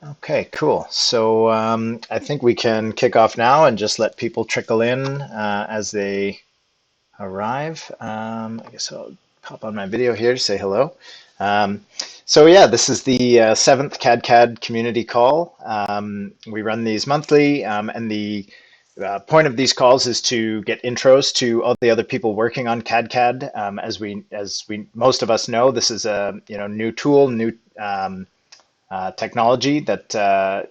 Okay, cool. So I think we can kick off now and just let people trickle in as they arrive. I guess I'll pop on my video here to say hello. Um, so yeah, this is the seventh cadCAD community call. We run these monthly, and the point of these calls is to get intros to all the other people working on cadCAD. As we most of us know, this is a new tool, new technology that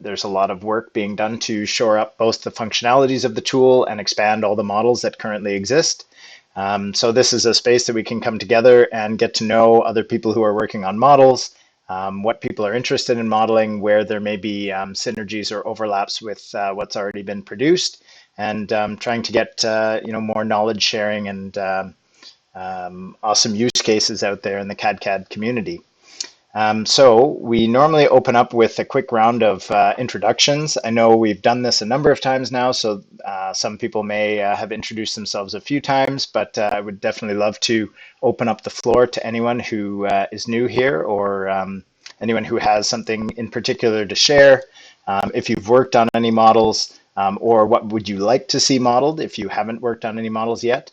there's a lot of work being done to shore up both the functionalities of the tool and expand all the models that currently exist. So this is a space that we can come together and get to know other people who are working on models, what people are interested in modeling, where there may be synergies or overlaps with what's already been produced, and trying to get more knowledge sharing and awesome use cases out there in the cadCAD community. So we normally open up with a quick round of introductions. I know we've done this a number of times now, so some people may have introduced themselves a few times, but I would definitely love to open up the floor to anyone who is new here or anyone who has something in particular to share. If you've worked on any models, or what would you like to see modeled if you haven't worked on any models yet,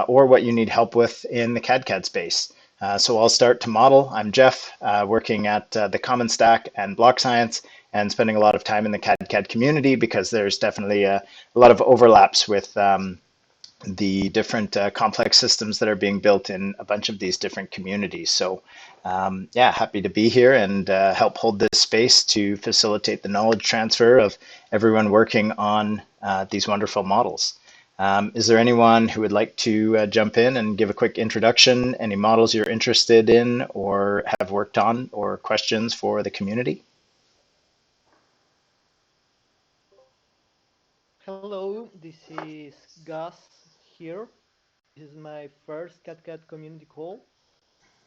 or what you need help with in the cadCAD space. So I'll start to model. I'm Jeff, working at the Common Stack and Block.Science, and spending a lot of time in the cadCAD community because there's definitely a lot of overlaps with the different complex systems that are being built in a bunch of these different communities. So yeah, happy to be here and help hold this space to facilitate the knowledge transfer of everyone working on these wonderful models. Is there anyone who would like to jump in and give a quick introduction? Any models you're interested in or have worked on, or questions for the community? Hello, this is Gus here. This is my first cadCAD community call.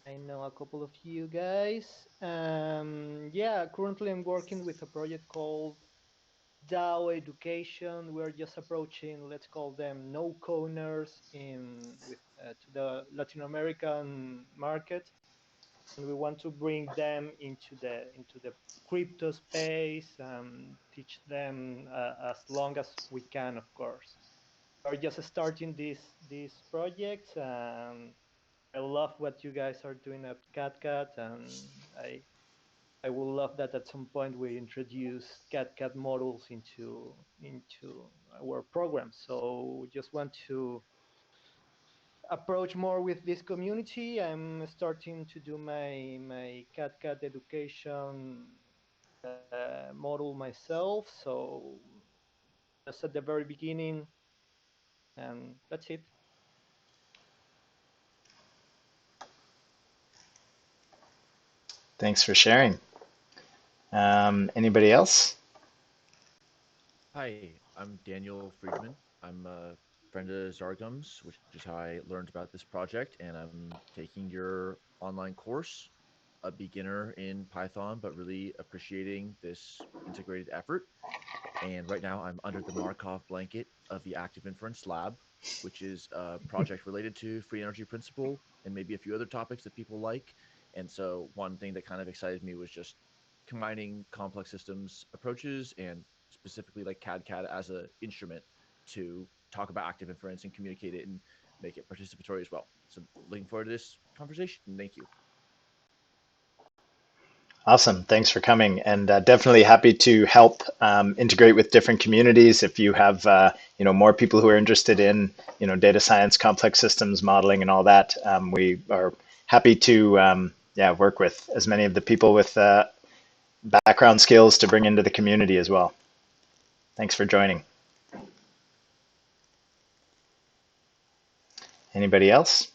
I know a couple of you guys. Yeah, currently I'm working with a project called DAO Education. We're just approaching, let's call them no-coners in with to the Latin American market, and we want to bring them into the crypto space and teach them as long as we can, of course. We're just starting this project. I love what you guys are doing at cadCAD, and I would love that at some point we introduce cadCAD models into our program. So just want to approach more with this community. I'm starting to do my cadCAD education model myself. So just at the very beginning, and that's it. Thanks for sharing. Anybody else? Hi, I'm Daniel Friedman. I'm a friend of Zargum's, which is how I learned about this project, and I'm taking your online course, a beginner in Python, but really appreciating this integrated effort. And right now, I'm under the Markov blanket of the Active Inference Lab, which is a project related to free energy principle and maybe a few other topics that people like. And so, one thing that kind of excited me was just combining complex systems approaches and specifically like cadCAD as an instrument to talk about active inference and communicate it and make it participatory as well. So, looking forward to this conversation. Thank you. Awesome. Thanks for coming, and definitely happy to help integrate with different communities. If you have more people who are interested in data science, complex systems modeling, and all that, we are happy to yeah, work with as many of the people with background skills to bring into the community as well. Thanks for joining. Anybody else?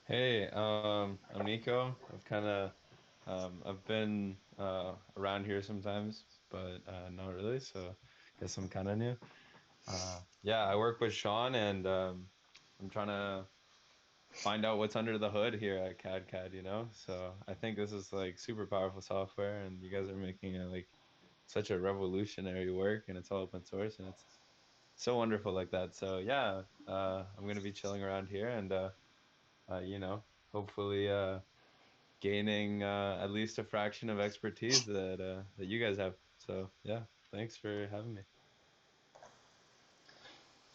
Hey, I'm Nico. I've been around here sometimes, but not really. So guess I'm kind of new. Yeah, I work with Shawn, and I'm trying to find out what's under the hood here at cadCAD. So I think this is like super powerful software, and you guys are making it like such a revolutionary work, and it's all open source, and it's so wonderful like that. So yeah, I'm gonna be chilling around here, and you know, hopefully. gaining at least a fraction of expertise that you guys have. So yeah, thanks for having me.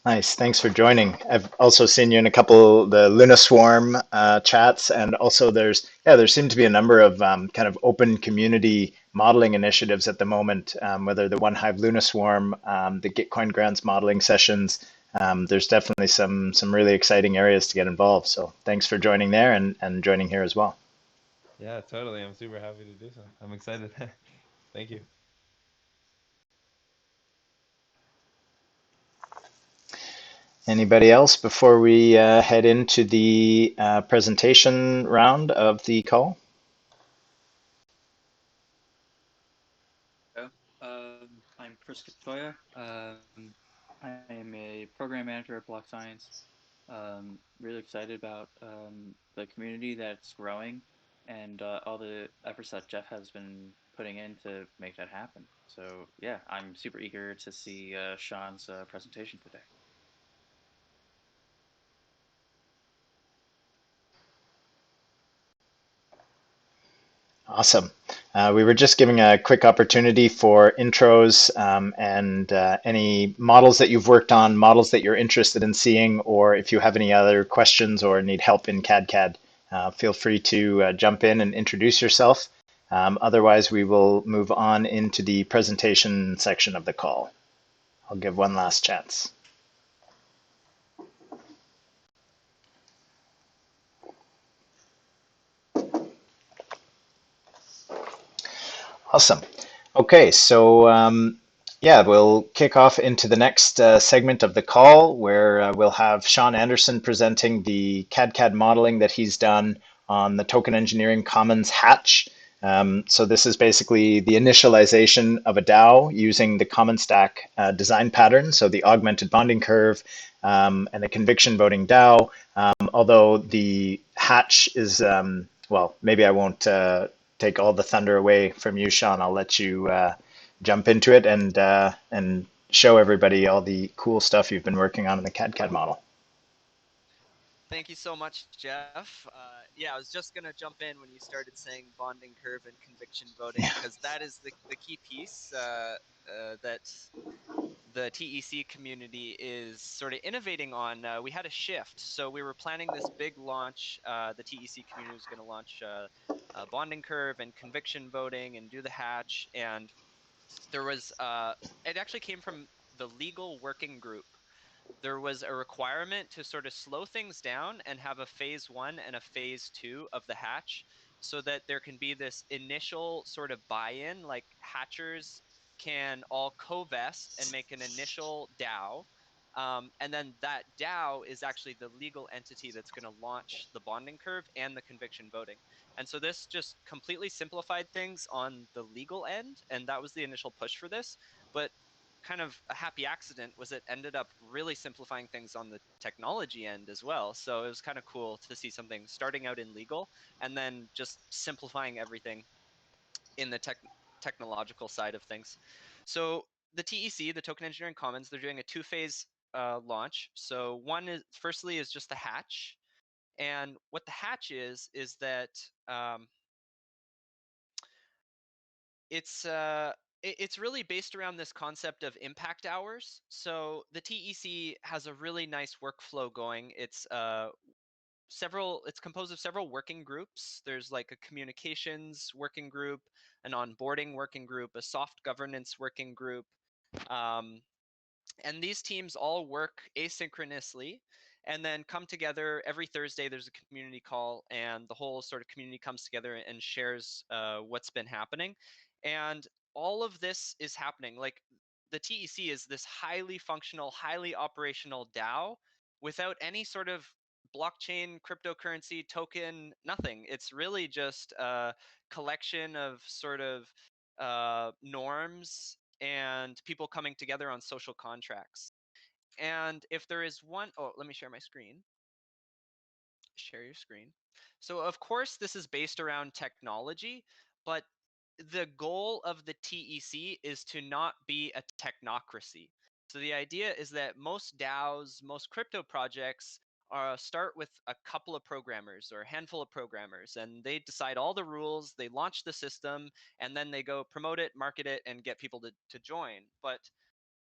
Nice. Thanks for joining. I've also seen you in a couple of the Luna Swarm chats, and also there seem to be a number of kind of open community modeling initiatives at the moment, whether the One Hive Luna Swarm, the Gitcoin grants modeling sessions. There's definitely some really exciting areas to get involved. So thanks for joining there and joining here as well. Yeah, totally. I'm super happy to do so. I'm excited. Thank you. Anybody else before we head into the presentation round of the call? I'm Chris Katoya. I am a program manager at Block.Science. Really excited about the community that's growing and all the efforts that Jeff has been putting in to make that happen. So yeah, I'm super eager to see Shawn's presentation today. Awesome. We were just giving a quick opportunity for intros and any models that you've worked on, models that you're interested in seeing, or if you have any other questions or need help in cadCAD, feel free to jump in and introduce yourself. Otherwise, we will move on into the presentation section of the call. I'll give one last chance. Awesome. Okay, so yeah, we'll kick off into the next segment of the call where we'll have Shawn Anderson presenting the cadCAD modeling that he's done on the Token Engineering Commons Hatch. So this is basically the initialization of a DAO using the Common Stack design pattern, so the augmented bonding curve and the conviction voting DAO. Although the hatch is, well, maybe I won't take all the thunder away from you, Shawn. I'll let you jump into it and show everybody all the cool stuff you've been working on in the cadCAD model. Thank you so much, Jeff. Yeah, I was just going to jump in when you started saying bonding curve and conviction voting, because that is the key piece that the TEC community is sort of innovating on. We had a shift. So we were planning this big launch. The TEC community was going to launch bonding curve and conviction voting and do the hatch. And there was, it actually came from the legal working group. There was a requirement to sort of slow things down and have a phase 1 and a phase 2 of the hatch so that there can be this initial sort of buy-in, like hatchers can all co-vest and make an initial DAO. And then that DAO is actually the legal entity that's going to launch the bonding curve and the conviction voting. And so this just completely simplified things on the legal end. And that was the initial push for this. But kind of a happy accident was it ended up really simplifying things on the technology end as well. So it was kind of cool to see something starting out in legal and then just simplifying everything in the technological side of things. So the TEC, the Token Engineering Commons, they're doing a two-phase launch. So one is, firstly, is just the hatch. And what the hatch is that it's really based around this concept of impact hours. So the TEC has a really nice workflow going. It's composed of several working groups. There's like a communications working group, an onboarding working group, a soft governance working group. And these teams all work asynchronously and then come together every Thursday. There's a community call, and the whole sort of community comes together and shares what's been happening. And all of this is happening. Like the TEC is this highly functional, highly operational DAO without any sort of blockchain, cryptocurrency, token, nothing. It's really just a collection of sort of norms and people coming together on social contracts. And if there is one, oh, let me share my screen. Share your screen. So of course this is based around technology, but the goal of the TEC is to not be a technocracy. So the idea is that most DAOs, most crypto projects start with a couple of programmers or a handful of programmers, and they decide all the rules, they launch the system, and then they go promote it, market it, and get people to join. But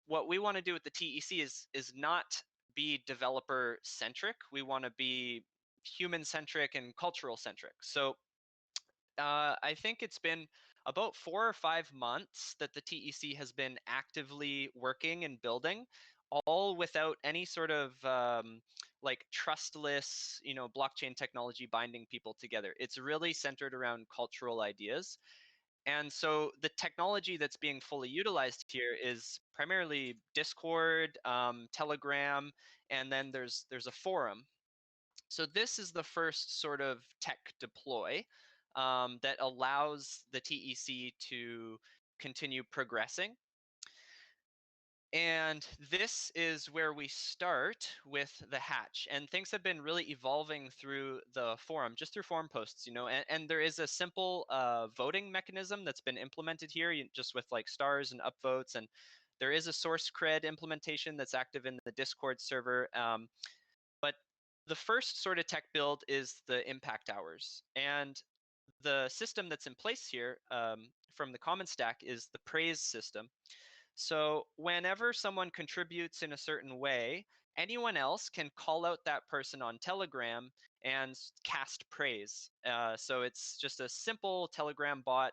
what we want to do with the TEC is not be developer centric. We want to be human centric and cultural centric. So I think it's been about 4 or 5 months that the TEC has been actively working and building, all without any sort of like trustless, blockchain technology binding people together. It's really centered around cultural ideas. And so the technology that's being fully utilized here is primarily Discord, Telegram, and then there's a forum. So this is the first sort of tech deploy that allows the TEC to continue progressing. And this is where we start with the hatch. And things have been really evolving through the forum, just through forum posts, and there is a simple voting mechanism that's been implemented here, just with like stars and upvotes. And there is a source cred implementation that's active in the Discord server. But the first sort of tech build is the impact hours. And the system that's in place here from the common stack is the praise system. So whenever someone contributes in a certain way, anyone else can call out that person on Telegram and cast praise. So it's just a simple Telegram bot.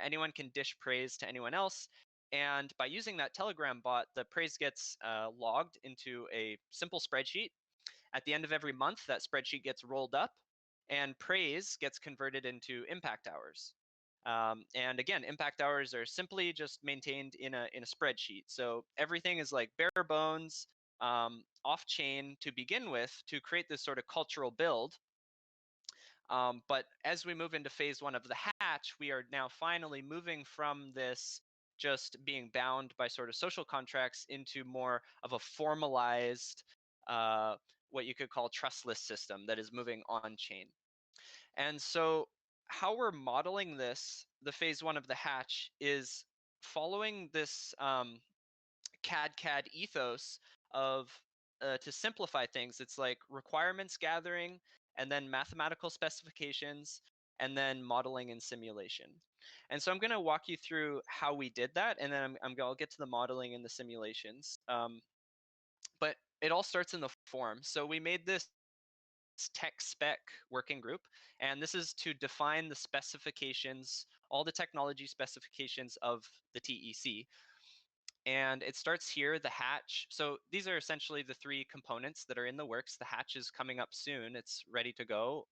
Anyone can dish praise to anyone else. And by using that Telegram bot, the praise gets logged into a simple spreadsheet. At the end of every month, that spreadsheet gets rolled up and praise gets converted into impact hours. And again, impact hours are simply just maintained in a spreadsheet. So everything is like bare bones, off chain to begin with to create this sort of cultural build. But as we move into phase 1 of the hatch, we are now finally moving from this just being bound by sort of social contracts into more of a formalized, what you could call trustless system that is moving on chain. And so how we're modeling this, the phase 1 of the hatch, is following this cadCAD ethos of, to simplify things, it's like requirements gathering, and then mathematical specifications, and then modeling and simulation. And so I'm going to walk you through how we did that, and then I'll get to the modeling and the simulations. But it all starts in the forum. So we made this tech spec working group, and this is to define the specifications, all the technology specifications of the TEC. And it starts here, the hatch. So these are essentially the 3 components that are in the works. The hatch is coming up soon. It's ready to go.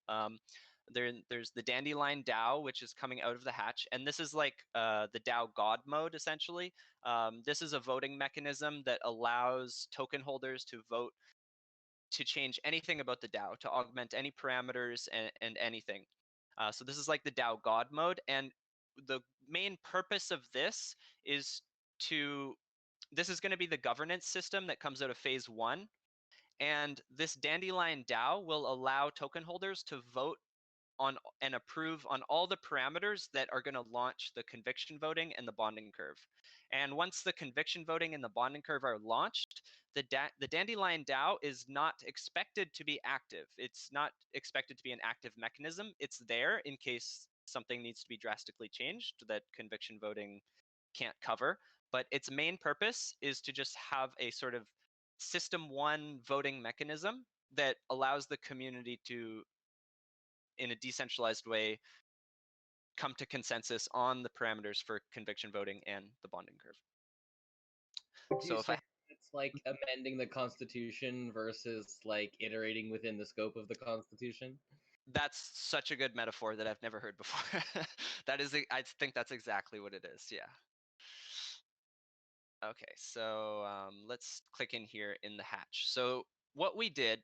There's the Dandelion DAO, which is coming out of the hatch. And this is like the DAO God mode, essentially. This is a voting mechanism that allows token holders to vote to change anything about the DAO, to augment any parameters and anything. So this is like the DAO God mode. And the main purpose of this is this is going to be the governance system that comes out of phase 1. And this Dandelion DAO will allow token holders to vote on and approve on all the parameters that are going to launch the conviction voting and the bonding curve. And once the conviction voting and the bonding curve are launched, the Dandelion DAO is not expected to be active. It's not expected to be an active mechanism. It's there in case something needs to be drastically changed that conviction voting can't cover. But its main purpose is to just have a sort of system 1 voting mechanism that allows the community to, in a decentralized way, come to consensus on the parameters for conviction voting and the bonding curve. Would So you if say I it's like amending the Constitution versus like iterating within the scope of the Constitution? That's such a good metaphor that I've never heard before. I think that's exactly what it is. Yeah. Okay, so let's click in here in the hatch. So what we did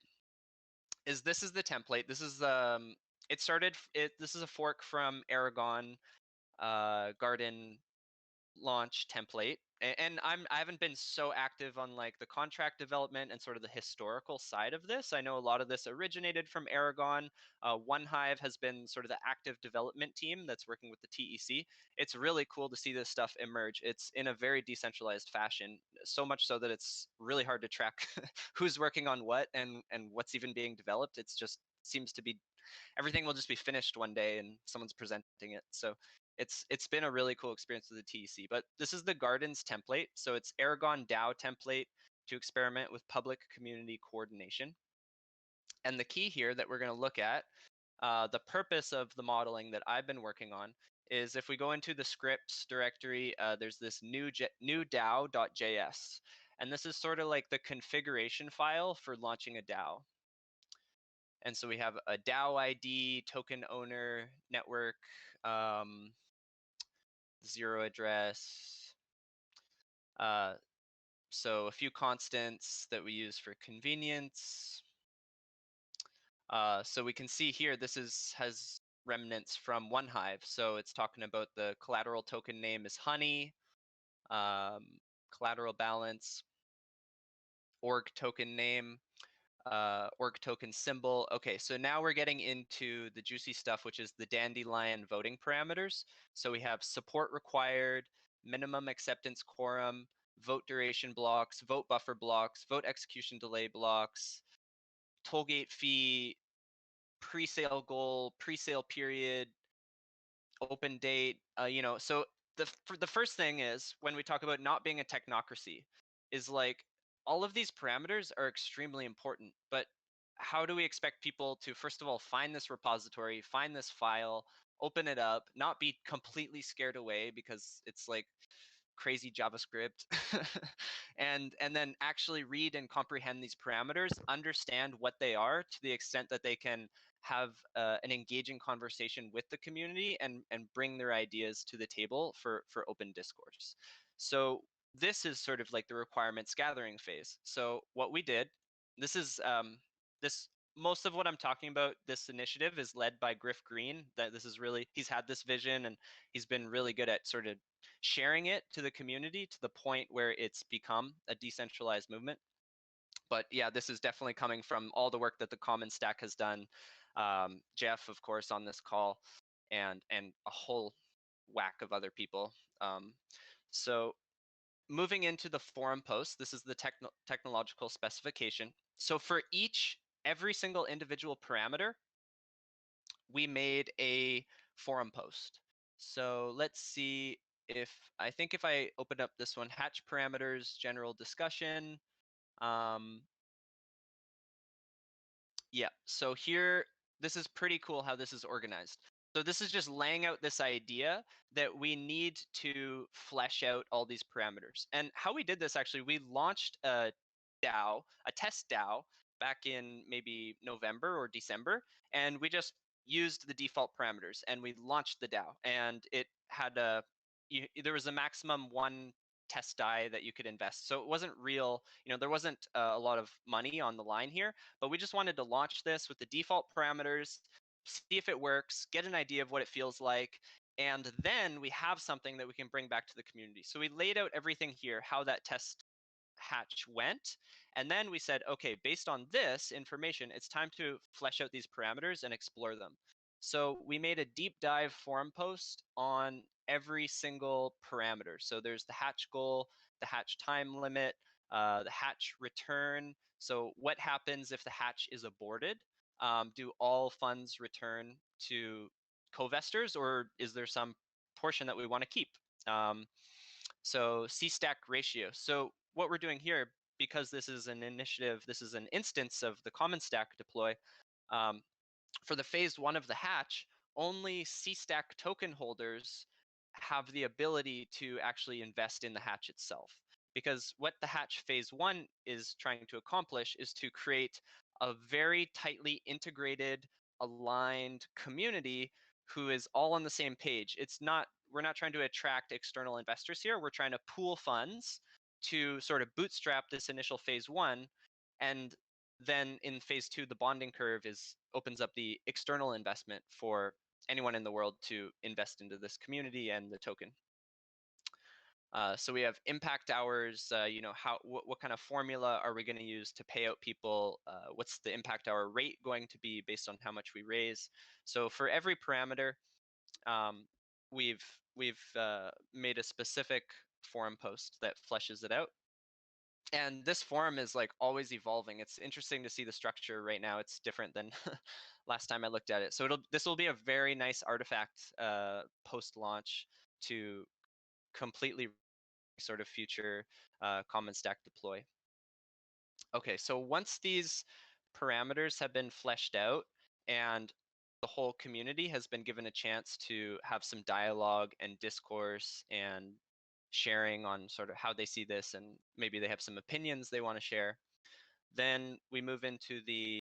is, this is the template. This is this is a fork from Aragon Garden launch template, and I haven't been so active on like the contract development and sort of the historical side of this. I know a lot of this originated from Aragon. OneHive has been sort of the active development team that's working with the TEC. It's really cool to see this stuff emerge. It's in a very decentralized fashion, so much so that it's really hard to track who's working on what and what's even being developed. It's just seems to be everything will just be finished one day and someone's presenting it. So it's been a really cool experience with the TEC. But this is the Gardens template. So it's Aragon DAO template to experiment with public community coordination. And the key here that we're going to look at, the purpose of the modeling that I've been working on is if we go into the scripts directory, there's this new DAO.js. And this is sort of like the configuration file for launching a DAO. And so we have a DAO ID, token owner, network, zero address. So a few constants that we use for convenience. So we can see here, this has remnants from OneHive. So it's talking about the collateral token name is honey, collateral balance, org token name, org token symbol. Okay, so now we're getting into the juicy stuff, which is the Dandelion voting parameters. So we have support required, minimum acceptance quorum, vote duration blocks, vote buffer blocks, vote execution delay blocks, tollgate fee, pre-sale goal, pre-sale period, open date. So the first thing is when we talk about not being a technocracy, is like all of these parameters are extremely important, but how do we expect people to first of all find this repository, find this file, open it up, not be completely scared away because it's like crazy JavaScript, and then actually read and comprehend these parameters, understand what they are to the extent that they can have an engaging conversation with the community and bring their ideas to the table for open discourse. So this is sort of like the requirements gathering phase. So what we did, this is this most of what I'm talking about, this initiative is led by Griff Green. That this is really, he's had this vision and he's been really good at sort of sharing it to the community to the point where it's become a decentralized movement. But yeah, this is definitely coming from all the work that the Common Stack has done. Jeff, of course, on this call, and a whole whack of other people. So moving into the forum post, this is the technological specification. So for every single individual parameter, we made a forum post. So let's see I think if I open up this one, hatch parameters, general discussion. Yeah, so here, this is pretty cool how this is organized. So this is just laying out this idea that we need to flesh out all these parameters. And how we did this, actually, we launched a DAO, a test DAO, back in maybe November or December, and we just used the default parameters and we launched the DAO, and it had there was a maximum one test die that you could invest. So it wasn't real, there wasn't a lot of money on the line here, but we just wanted to launch this with the default parameters, see if it works, get an idea of what it feels like, and then we have something that we can bring back to the community. So we laid out everything here, how that test hatch went, and then we said, okay, based on this information, it's time to flesh out these parameters and explore them. So we made a deep dive forum post on every single parameter. So there's the hatch goal, the hatch time limit, the hatch return. So what happens if the hatch is aborted? Do all funds return to co-vestors, or is there some portion that we want to keep? So C-stack ratio. So what we're doing here, because this is an initiative, this is an instance of the common stack deploy, for the phase one of the hatch, only C-stack token holders have the ability to actually invest in the hatch itself. Because what the hatch phase one is trying to accomplish is to create a very tightly integrated, aligned community who is all on the same page. We're not trying to attract external investors here. We're trying to pool funds to sort of bootstrap this initial phase one, and then in phase two, the bonding curve opens up the external investment for anyone in the world to invest into this community and the token. So we have impact hours, you know, what kind of formula are we going to use to pay out people? What's the impact hour rate going to be based on how much we raise? So for every parameter, um, we've made a specific forum post that fleshes it out. And this forum is like always evolving. It's interesting to see the structure right now. It's different than last time I looked at it. So this will be a very nice artifact post launch to completely sort of future common stack deploy. Okay, so once these parameters have been fleshed out and the whole community has been given a chance to have some dialogue and discourse and sharing on sort of how they see this, and maybe they have some opinions they want to share, then we move into the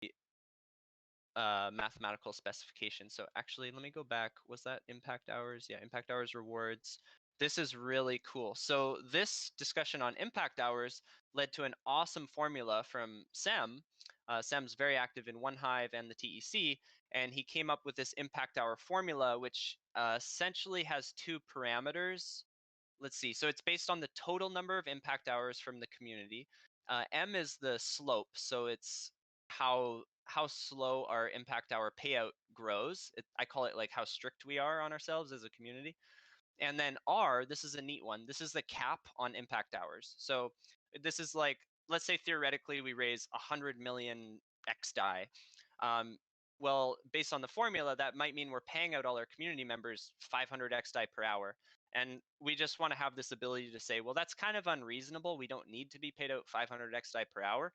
mathematical specification. So actually, let me go back. Was that impact hours? Yeah, impact hours rewards. This is really cool. So this discussion on impact hours led to an awesome formula from Sam. Sam's very active in OneHive and the TEC, and he came up with this impact hour formula, which essentially has two parameters. Let's see. So it's based on the total number of impact hours from the community. M is the slope, so it's how slow our impact hour payout grows. I call it like how strict we are on ourselves as a community. And then R, this is a neat one. This is the cap on impact hours. So this is like, let's say theoretically we raise 100 million X die. Well, based on the formula, that might mean we're paying out all our community members 500 X die per hour. And we just want to have this ability to say, well, that's kind of unreasonable. We don't need to be paid out 500 X die per hour.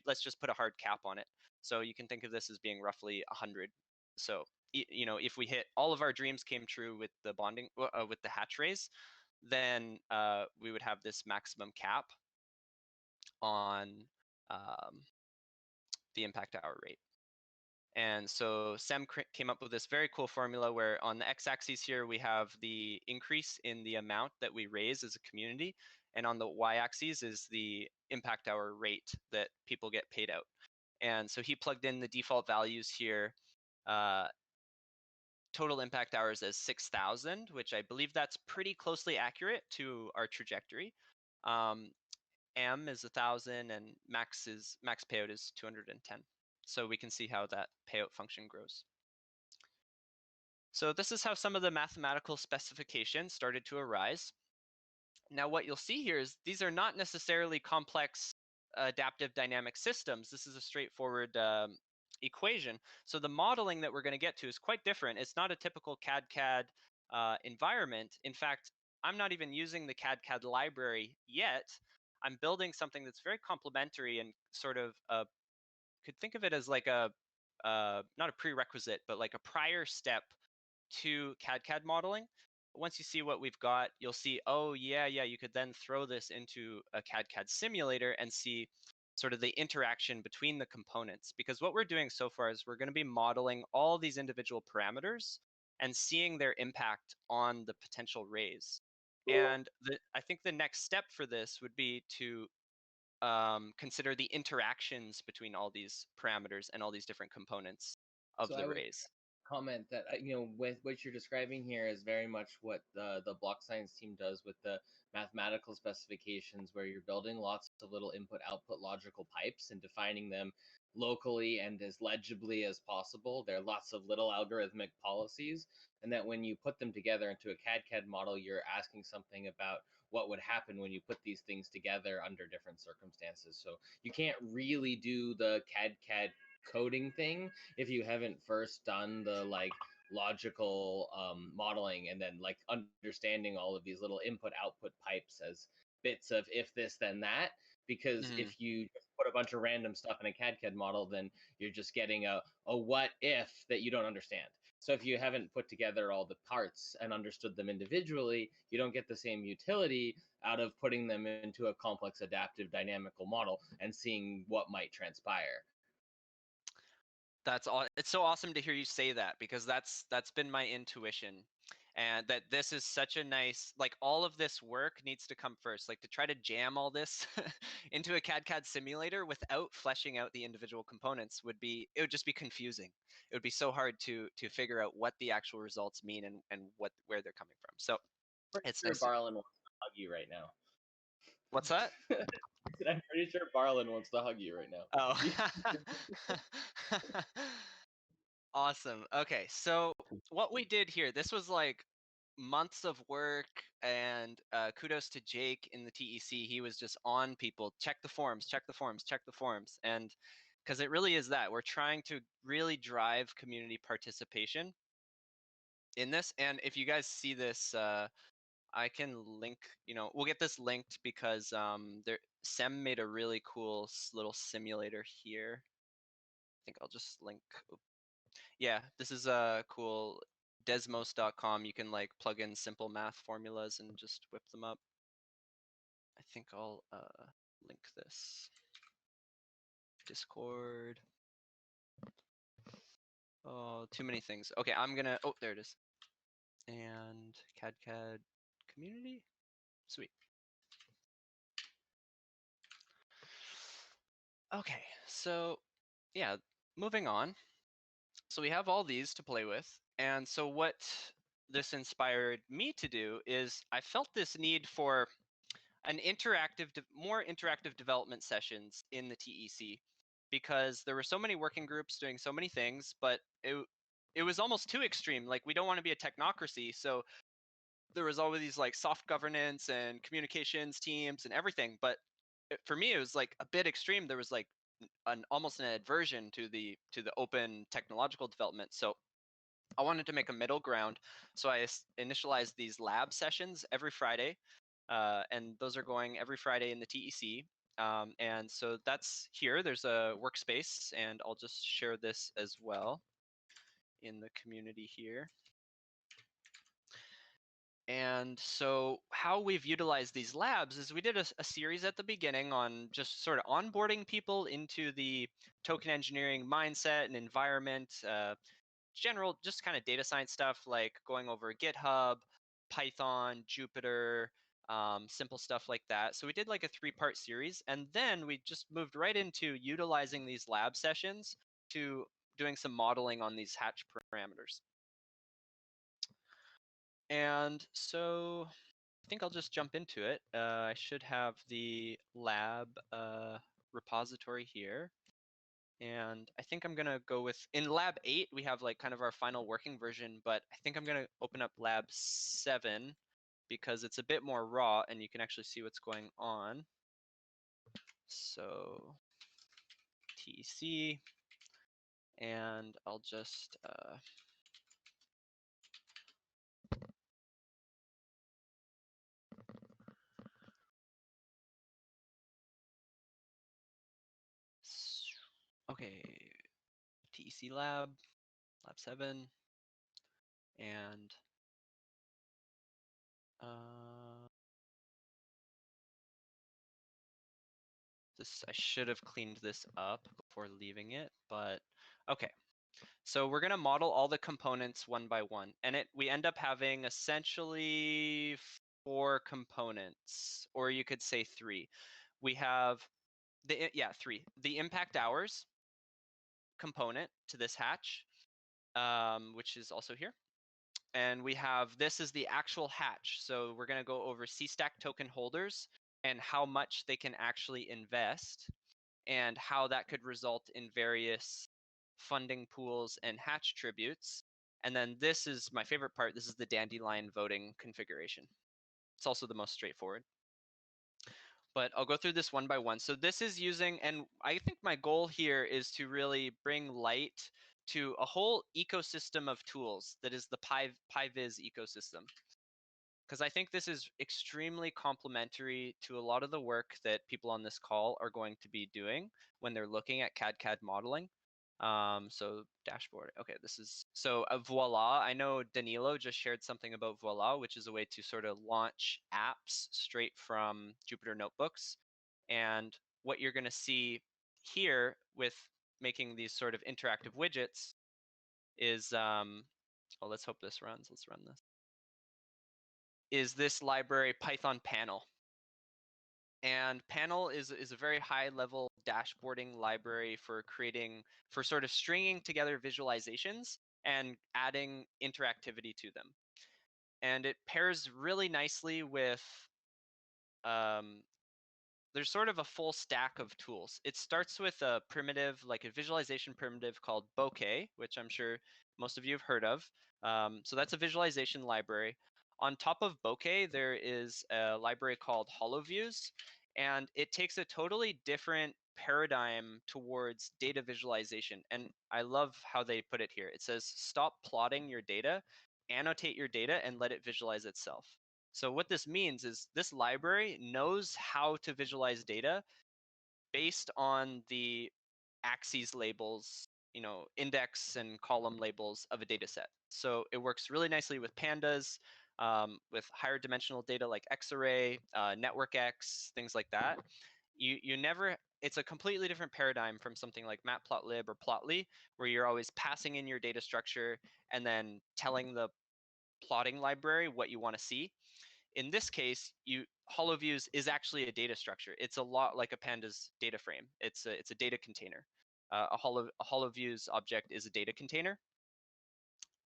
Let's just put a hard cap on it. So you can think of this as being roughly 100. So you know, if we hit all of our dreams came true with the bonding with the hatch raise, then we would have this maximum cap on um, the impact hour rate. And so Sam came up with this very cool formula where on the x-axis here we have the increase in the amount that we raise as a community, and on the y-axis is the impact hour rate that people get paid out. And so he plugged in the default values here. Total impact hours as 6,000, which I believe that's pretty closely accurate to our trajectory. M is 1,000 and max payout is 210. So we can see how that payout function grows. So this is how some of the mathematical specifications started to arise. Now what you'll see here is these are not necessarily complex adaptive dynamic systems. This is a straightforward equation. So the modeling that we're going to get to is quite different. It's not a typical cadCAD environment. In fact, I'm not even using the cadCAD library yet. I'm building something that's very complementary and sort of could think of it as like a not a prerequisite, but like a prior step to cadCAD modeling. Once you see what we've got, you'll see, oh yeah, you could then throw this into a cadCAD simulator and see sort of the interaction between the components. Because what we're doing so far is we're going to be modeling all these individual parameters and seeing their impact on the potential raise. And I think the next step for this would be to consider the interactions between all these parameters and all these different components of So the I would raise. comment that with what you're describing here is very much what the Block.Science team does with the mathematical specifications, where you're building lots of little input output logical pipes and defining them locally and as legibly as possible. There are lots of little algorithmic policies, and that when you put them together into a cadCAD model, you're asking something about what would happen when you put these things together under different circumstances. So you can't really do the cadCAD coding thing if you haven't first done the like logical modeling and then like understanding all of these little input output pipes as bits of if this then that, because if you just put a bunch of random stuff in a cadCAD model, then you're just getting a what if that you don't understand. So if you haven't put together all the parts and understood them individually, you don't get the same utility out of putting them into a complex adaptive dynamical model and seeing what might transpire. That's all. It's so awesome to hear you say that, because that's been my intuition, and that this is such a nice, like, all of this work needs to come first. Like, to try to jam all this into a cadCAD simulator without fleshing out the individual components it would just be confusing. It would be so hard to figure out what the actual results mean and where they're coming from. So Pretty it's sure nice. Barlin wants to hug you right now. What's that? I'm pretty sure Barlin wants to hug you right now. Oh. Awesome. Okay, so what we did here, this was like months of work, and kudos to Jake in the TEC. He was just on people, check the forms, check the forms, check the forms. And because it really is that we're trying to really drive community participation in this. And if you guys see this, I can link, we'll get this linked because Sem made a really cool little simulator here. I think I'll just link. Yeah, this is cool. Desmos.com. You can like plug in simple math formulas and just whip them up. I think I'll link this. Discord. Oh, too many things. Okay, I'm gonna. Oh, there it is. And cadCAD community. Sweet. Okay, so yeah, moving on. So we have all these to play with, and so what this inspired me to do is I felt this need for an more interactive development sessions in the TEC, because there were so many working groups doing so many things, but it was almost too extreme. Like, we don't want to be a technocracy, so there was always these like soft governance and communications teams and everything, but for me it was like a bit extreme. There was like almost an aversion to the open technological development. So I wanted to make a middle ground. So I initialized these lab sessions every Friday, and those are going every Friday in the TEC. And so that's here. There's a workspace, and I'll just share this as well in the community here. And so how we've utilized these labs is we did a series at the beginning on just sort of onboarding people into the token engineering mindset and environment, general, just kind of data science stuff, like going over GitHub, Python, Jupyter, simple stuff like that. So we did like a 3-part series, and then we just moved right into utilizing these lab sessions to doing some modeling on these hatch parameters. And so I think I'll just jump into it. I should have the lab repository here. And I think I'm gonna go with, in lab 8, we have like kind of our final working version, but I think I'm gonna open up lab 7 because it's a bit more raw and you can actually see what's going on. So TEC, and I'll just okay, TEC lab 7, and I should have cleaned this up before leaving it, but okay. So we're gonna model all the components one by one, and we end up having essentially 4 components, or you could say 3. We have 3. The impact hours component to this hatch, which is also here. And we have, this is the actual hatch. So we're gonna go over CStack token holders and how much they can actually invest, and how that could result in various funding pools and hatch tributes. And then this is my favorite part. This is the Dandelion Voting configuration. It's also the most straightforward. But I'll go through this one by one. So this is using, and I think my goal here is to really bring light to a whole ecosystem of tools that is the PyViz ecosystem. Because I think this is extremely complementary to a lot of the work that people on this call are going to be doing when they're looking at cadCAD modeling. So dashboard. Okay, this is, so Voila. I know Danilo just shared something about Voila, which is a way to sort of launch apps straight from Jupyter Notebooks. And what you're going to see here with making these sort of interactive widgets is, oh, let's hope this runs. Let's run this. Is this library Python panel. And panel is a very high level dashboarding library for sort of stringing together visualizations and adding interactivity to them. And it pairs really nicely with there's sort of a full stack of tools. It starts with a primitive, like a visualization primitive called bokeh, which I'm sure most of you have heard of. So that's a visualization library. On top of bokeh, there is a library called HoloViews, and it takes a totally different paradigm towards data visualization. And I love how they put it here. It says, stop plotting your data, annotate your data, and let it visualize itself. So what this means is this library knows how to visualize data based on the axes labels, index and column labels of a data set. So it works really nicely with pandas, with higher dimensional data like X-array, network X, things like that. You never, it's a completely different paradigm from something like matplotlib or plotly, where you're always passing in your data structure and then telling the plotting library what you want to see. In this case, HoloViews is actually a data structure. It's a lot like a pandas data frame. It's a data container. A HoloViews object is a data container,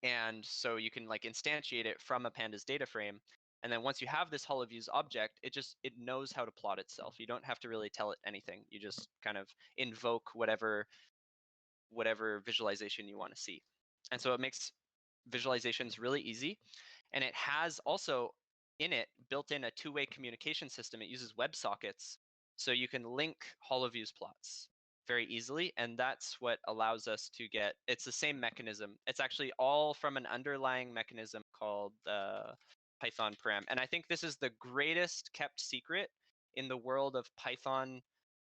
and so you can like instantiate it from a pandas data frame. And then once you have this HoloViews object, it knows how to plot itself. You don't have to really tell it anything. You just kind of invoke whatever visualization you want to see. And so it makes visualizations really easy. And it has also in it built in a two-way communication system. It uses WebSockets, so you can link HoloViews plots very easily, and that's what allows us to get, it's the same mechanism. It's actually all from an underlying mechanism called Python param. And I think this is the greatest kept secret in the world of Python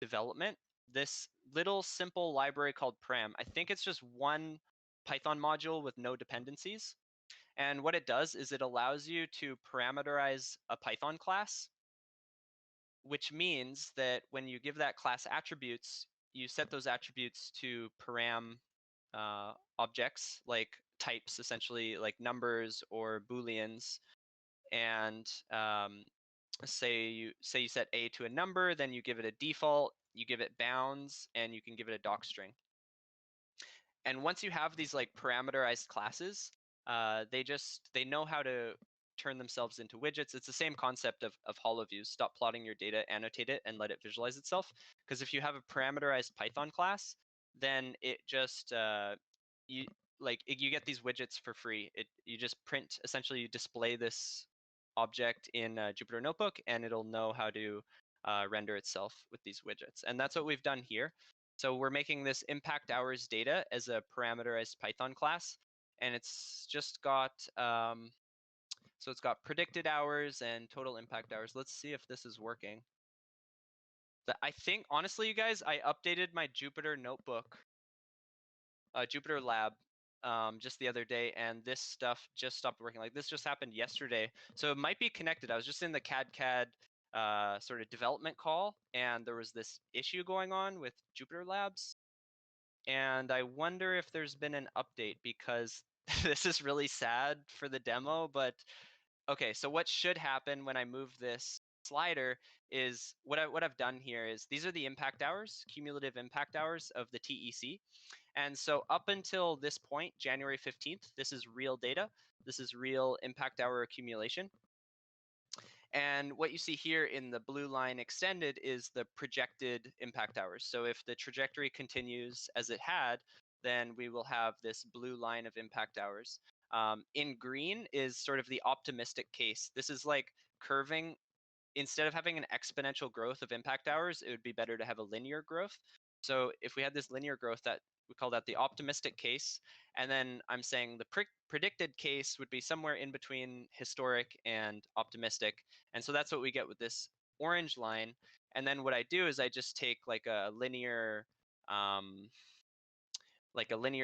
development. This little simple library called param, I think it's just one Python module with no dependencies. And what it does is it allows you to parameterize a Python class, which means that when you give that class attributes, you set those attributes to param objects, like types, essentially like numbers or booleans. And say you set a to a number, then you give it a default, you give it bounds, and you can give it a docstring. And once you have these like parameterized classes, they know how to turn themselves into widgets. It's the same concept of HoloViews. Stop plotting your data, annotate it, and let it visualize itself. Because if you have a parameterized Python class, then it just you get these widgets for free. You just print, essentially you display this object in Jupyter Notebook, and it'll know how to render itself with these widgets. And that's what we've done here. So we're making this impact hours data as a parameterized Python class, and it's just got so it's got predicted hours and total impact hours. Let's see if this is working. I think honestly, you guys, I updated my Jupyter Notebook, Jupyter Lab, just the other day, and this stuff just stopped working. Like this just happened yesterday, so it might be connected. I was just in the cadCAD sort of development call, and there was this issue going on with Jupyter Labs. And I wonder if there's been an update, because this is really sad for the demo, but okay, so what should happen when I move this slider is what I've done here is these are the impact hours, cumulative impact hours of the TEC. And so up until this point, January 15th, this is real data. This is real impact hour accumulation. And what you see here in the blue line extended is the projected impact hours. So if the trajectory continues as it had, then we will have this blue line of impact hours. In green is sort of the optimistic case. This is like curving. Instead of having an exponential growth of impact hours, it would be better to have a linear growth. So if we had this linear growth, that we call that the optimistic case. And then I'm saying the predicted case would be somewhere in between historic and optimistic. And so that's what we get with this orange line. And then what I do is I just take like a linear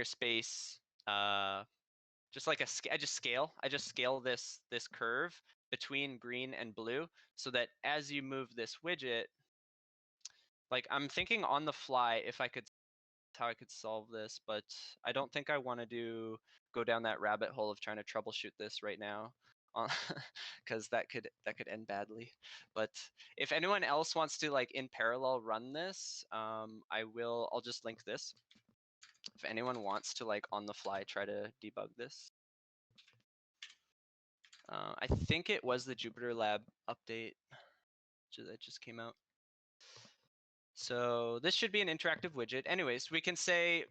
space, just like I just scale this curve between green and blue, so that as you move this widget, like I'm thinking on the fly if I could how I could solve this, but I don't think I want to go down that rabbit hole of trying to troubleshoot this right now, because that could end badly. But if anyone else wants to like in parallel run this, I'll just link this. If anyone wants to like on the fly try to debug this. I think it was the Jupyter Lab update. that just came out. So this should be an interactive widget. Anyways, we can say,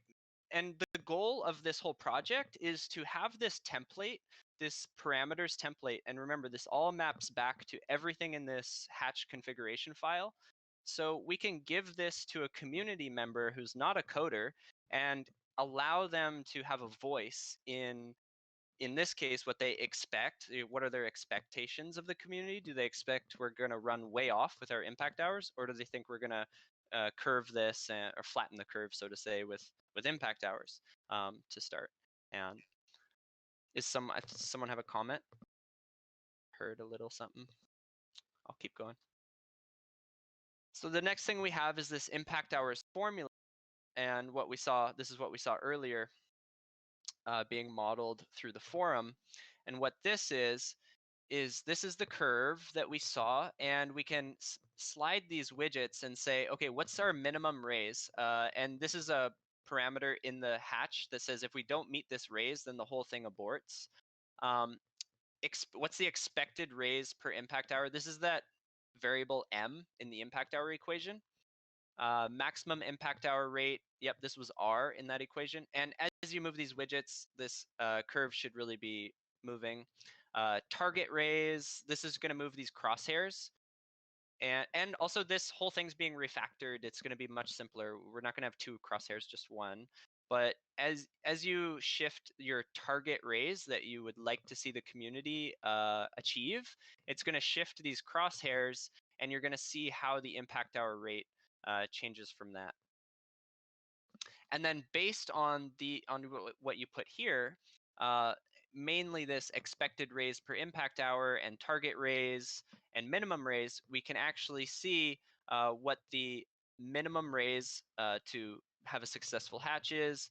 and the goal of this whole project is to have this template, this parameters template, and remember this all maps back to everything in this hatch configuration file. So we can give this to a community member who's not a coder and allow them to have a voice in this case, what they expect. What are their expectations of the community? Do they expect we're going to run way off with our impact hours, or do they think we're going to curve this or flatten the curve, so to say, with impact hours to start? And someone have a comment? Heard a little something. I'll keep going. So the next thing we have is this impact hours formula, and what we saw. This is what we saw earlier, being modeled through the forum, and what this is this is the curve that we saw, and we can slide these widgets and say, okay, what's our minimum raise? And this is a parameter in the hatch that says if we don't meet this raise, then the whole thing aborts. What's the expected raise per impact hour? This is that variable m in the impact hour equation. Maximum impact hour rate, yep, this was R in that equation. And as you move these widgets, this curve should really be moving. Target raise, this is going to move these crosshairs. And also this whole thing's being refactored. It's going to be much simpler. We're not going to have two crosshairs, just one. But as you shift your target raise that you would like to see the community achieve, it's going to shift these crosshairs, and you're going to see how the impact hour rate changes from that. And then based on what you put here, mainly this expected raise per impact hour and target raise and minimum raise, we can actually see what the minimum raise to have a successful hatch is,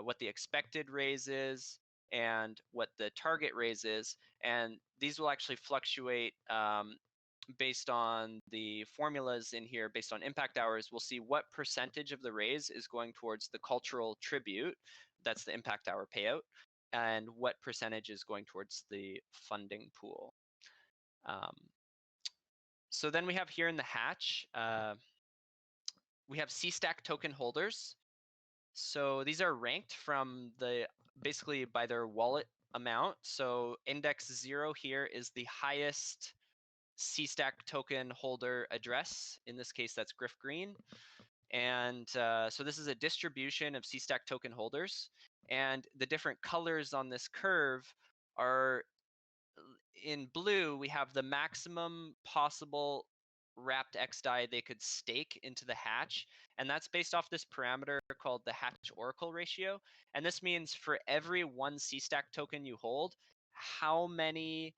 what the expected raise is, and what the target raise is. And these will actually fluctuate based on the formulas in here, based on impact hours. We'll see what percentage of the raise is going towards the cultural tribute, that's the impact hour payout, and what percentage is going towards the funding pool. So then we have here in the hatch, we have C-stack token holders. So these are ranked from basically by their wallet amount. So index 0 here is the highest C-stack token holder address. In this case, that's Griff Green. And so this is a distribution of C-stack token holders. And the different colors on this curve are, in blue, we have the maximum possible wrapped XDAI they could stake into the hatch. And that's based off this parameter called the hatch oracle ratio. And this means for every one C-stack token you hold, how many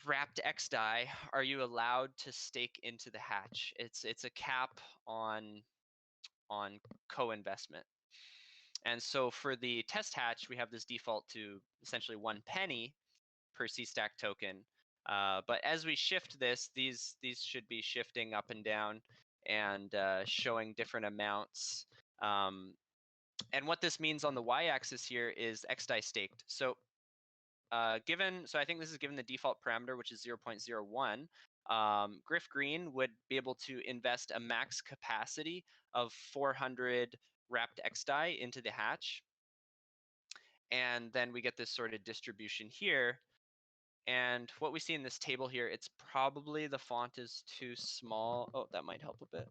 wrapped XDAI are you allowed to stake into the hatch? It's a cap on co-investment. And so for the test hatch, we have this default to essentially 1 penny per C-stack token. But as we shift this, these should be shifting up and down and showing different amounts. And what this means on the y-axis here is XDAI staked. So so I think this is given the default parameter, which is 0.01. Griff Green would be able to invest a max capacity of 400 wrapped XDAI into the hatch. And then we get this sort of distribution here. And what we see in this table here, it's probably the font is too small. Oh, that might help a bit.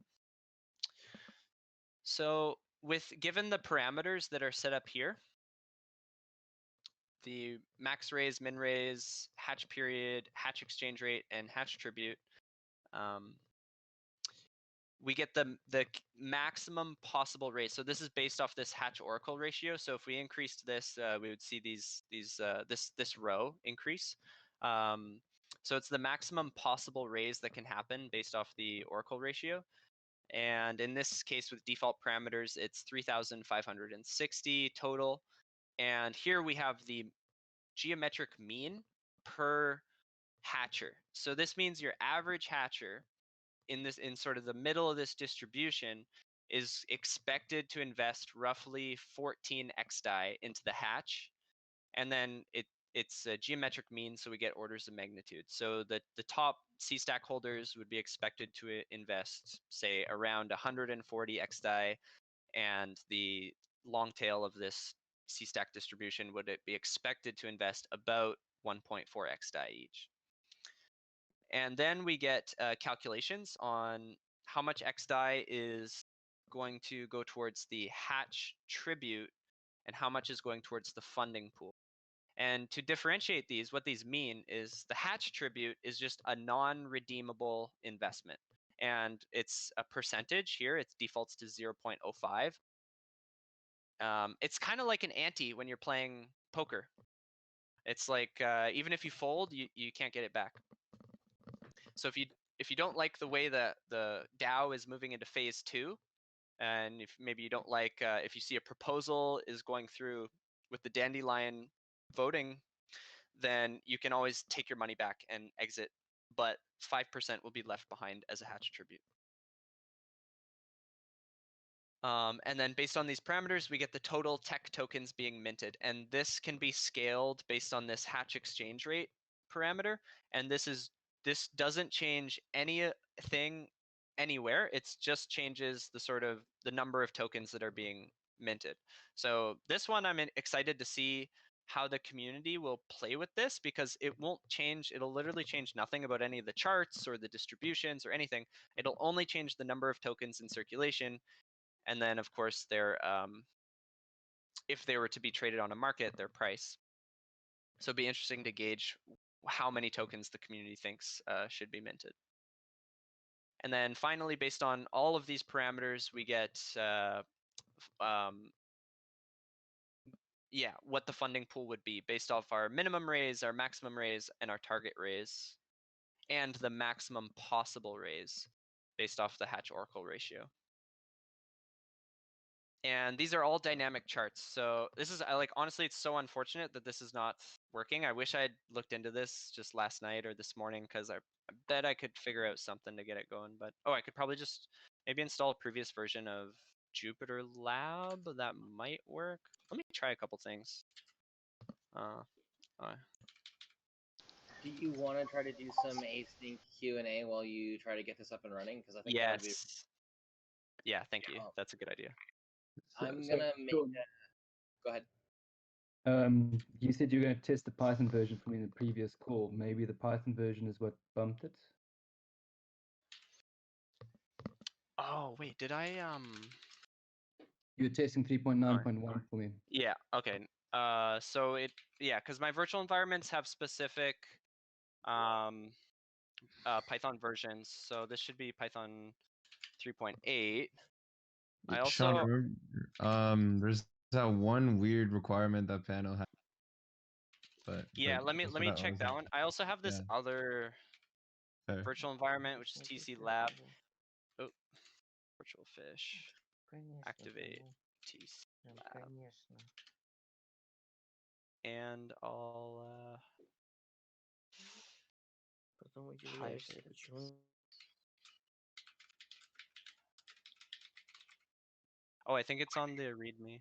So given the parameters that are set up here, the max raise, min raise, hatch period, hatch exchange rate, and hatch tribute, we get the maximum possible raise. So this is based off this hatch oracle ratio. So if we increased this, we would see this row increase. So it's the maximum possible raise that can happen based off the oracle ratio. And in this case, with default parameters, it's 3,560 total. And here we have the geometric mean per hatcher. So this means your average hatcher in sort of the middle of this distribution is expected to invest roughly 14 XDAI into the hatch. And then it's a geometric mean, so we get orders of magnitude. So the top C stack holders would be expected to invest, say, around 140 XDAI, and the long tail of this C stack distribution would be expected to invest about 1.4 XDAI each. And then we get calculations on how much XDAI is going to go towards the hatch tribute and how much is going towards the funding pool. And to differentiate these, what these mean is the hatch tribute is just a non-redeemable investment. And it's a percentage here. It defaults to 0.05. It's kind of like an ante when you're playing poker. It's like even if you fold, you can't get it back. So if you don't like the way the DAO is moving into phase 2, and if maybe you don't like if you see a proposal is going through with the Dandelion voting, then you can always take your money back and exit, but 5% will be left behind as a hatch tribute. And then based on these parameters, we get the total tech tokens being minted. And this can be scaled based on this hatch exchange rate parameter. And this doesn't change anything anywhere. It just changes the sort of the number of tokens that are being minted. So this one, I'm excited to see how the community will play with this, because it won't change. It'll literally change nothing about any of the charts or the distributions or anything. It'll only change the number of tokens in circulation. And then, of course, if they were to be traded on a market, their price. So it'd be interesting to gauge how many tokens the community thinks should be minted. And then finally, based on all of these parameters, we get what the funding pool would be based off our minimum raise, our maximum raise, and our target raise, and the maximum possible raise based off the Hatch Oracle ratio. And these are all dynamic charts. So this is honestly, it's so unfortunate that this is not working. I wish I had looked into this just last night or this morning, because I bet I could figure out something to get it going. But I could probably just maybe install a previous version of Jupyter Lab. That might work. Let me try a couple things. Do you want to try to do some async Q&A while you try to get this up and running? Because I think that would be. Yeah, thank you. That's a good idea. I'm gonna make. Go ahead. You said you're going to test the Python version for me in the previous call. Maybe the Python version is what bumped it? Oh, wait, did I You were testing 3.9.1 for me. Yeah, okay. So because my virtual environments have specific Python versions. So this should be Python 3.8. I also Shawn, there's that one weird requirement that panel has. But let me check that one. I also have this other virtual environment, which is TC Lab. Oh, virtual fish. Activate TC Lab. And I'll Oh, I think it's on the README.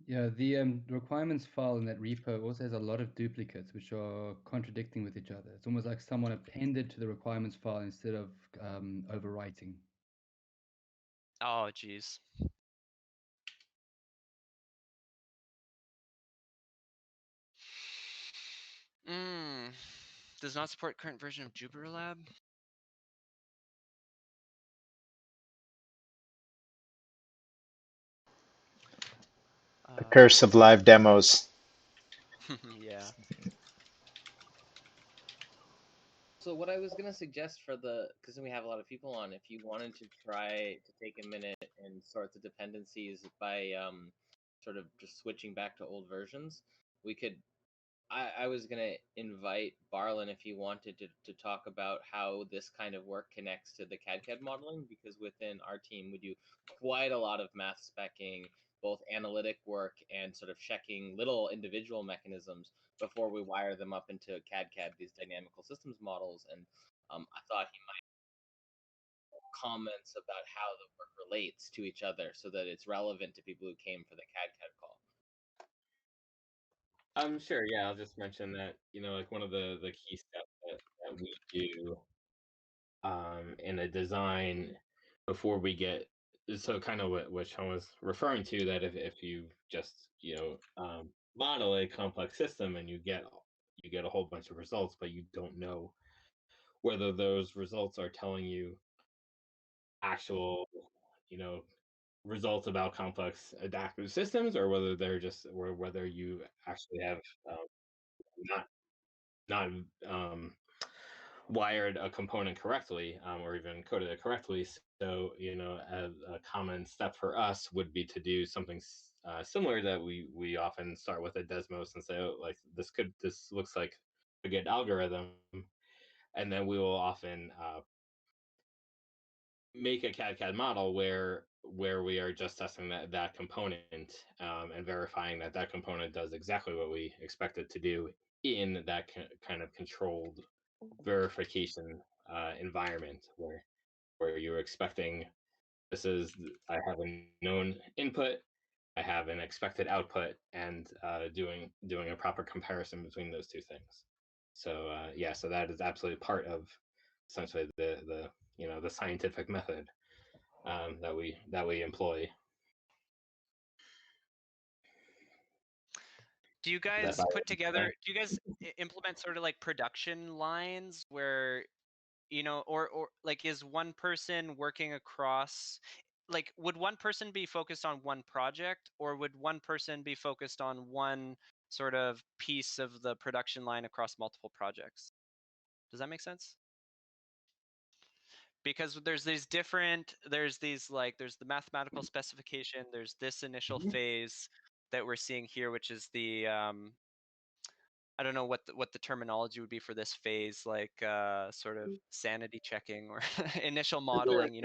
Yeah, the requirements file in that repo also has a lot of duplicates, which are contradicting with each other. It's almost like someone appended to the requirements file instead of overwriting. Oh, geez. Does not support current version of Jupyter Lab. The curse of live demos. Yeah. So what I was gonna suggest because we have a lot of people on, if you wanted to try to take a minute and sort the dependencies by sort of just switching back to old versions, we could. I was gonna invite Barlin if he wanted to talk about how this kind of work connects to the cadCAD modeling, because within our team we do quite a lot of math specking, both analytic work and sort of checking little individual mechanisms before we wire them up into cadCAD, these dynamical systems models. And I thought he might comments about how the work relates to each other so that it's relevant to people who came for the cadCAD call. Sure. Yeah, I'll just mention that, like one of the key steps that we do in a design before we get, so kind of what Sean was referring to, that if you just model a complex system and you get a whole bunch of results, but you don't know whether those results are telling you actual you know results about complex adaptive systems, or whether they're just, or whether you actually have um, not not wired a component correctly, or even coded it correctly. So, a common step for us would be to do something similar, that we often start with a Desmos and say, oh, like this looks like a good algorithm, and then we will often make a cadCAD model where we are just testing that component, and verifying that component does exactly what we expect it to do in that kind of controlled verification environment, where you're expecting, I have a known input, I have an expected output, and doing a proper comparison between those two things. So yeah, so that is absolutely part of essentially the scientific method that we employ. Do you That guys put together? Do you guys implement sort of like production lines where, or like, is one person working across? Like, would one person be focused on one project, or would one person be focused on one sort of piece of the production line across multiple projects? Does that make sense? Because there's the mathematical specification, there's this initial phase that we're seeing here, which is the I don't know what the terminology would be for this phase, like sort of sanity checking or initial modeling,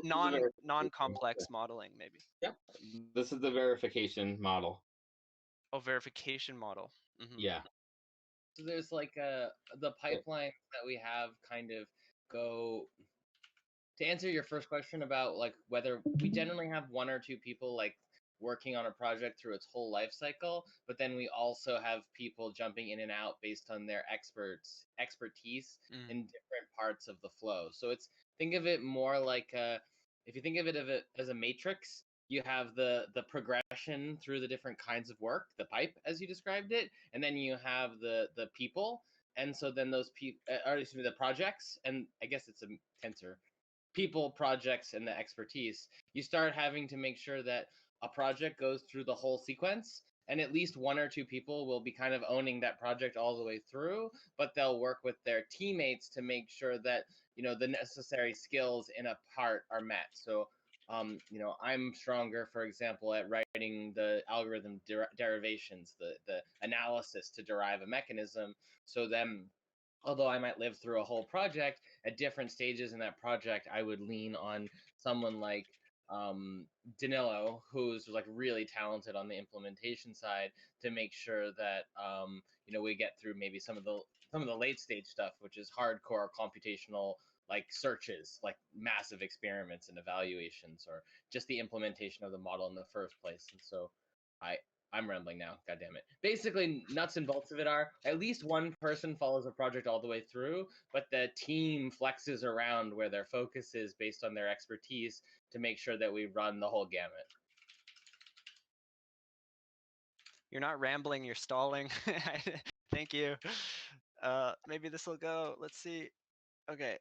non-complex modeling maybe. Yep, this is the verification model. Oh, verification model. Yeah. So there's like the pipelines that we have kind of go, to answer your first question about like whether we generally have one or two people like working on a project through its whole life cycle, but then we also have people jumping in and out based on their expertise in different parts of the flow. So think of it more like if you think of it as a matrix, you have the progression through the different kinds of work, the pipe as you described it, and then you have the people, and so then those people, or excuse me, the projects, and I guess it's a tensor, people, projects, and the expertise. You start having to make sure that a project goes through the whole sequence, and at least one or two people will be kind of owning that project all the way through, but they'll work with their teammates to make sure that the necessary skills in a part are met. So I'm stronger, for example, at writing the algorithm derivations, the analysis to derive a mechanism. So then, although I might live through a whole project, at different stages in that project, I would lean on someone like Danilo, who's like really talented on the implementation side, to make sure that we get through maybe some of the late stage stuff, which is hardcore computational, like searches, like massive experiments and evaluations, or just the implementation of the model in the first place. And so I I'm rambling now. God damn it. Basically, nuts and bolts of it are at least one person follows a project all the way through, but the team flexes around where their focus is based on their expertise to make sure that we run the whole gamut. You're not rambling, you're stalling. Thank you. Maybe this will go. Let's see. Okay.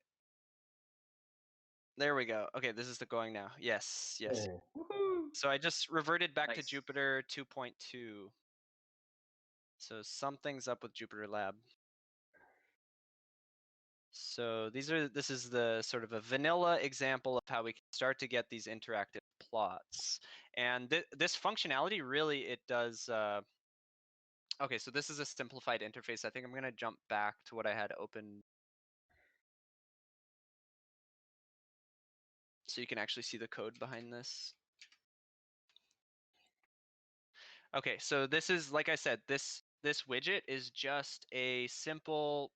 There we go. Okay, this is the going now. Yes, yes. So I just reverted back to Jupyter 2.2. So something's up with Jupyter Lab. So this is the sort of a vanilla example of how we can start to get these interactive plots. And this functionality really, it does. Okay, so this is a simplified interface. I think I'm going to jump back to what I had open, so you can actually see the code behind this. Okay, so this is, like I said, this widget is just a simple,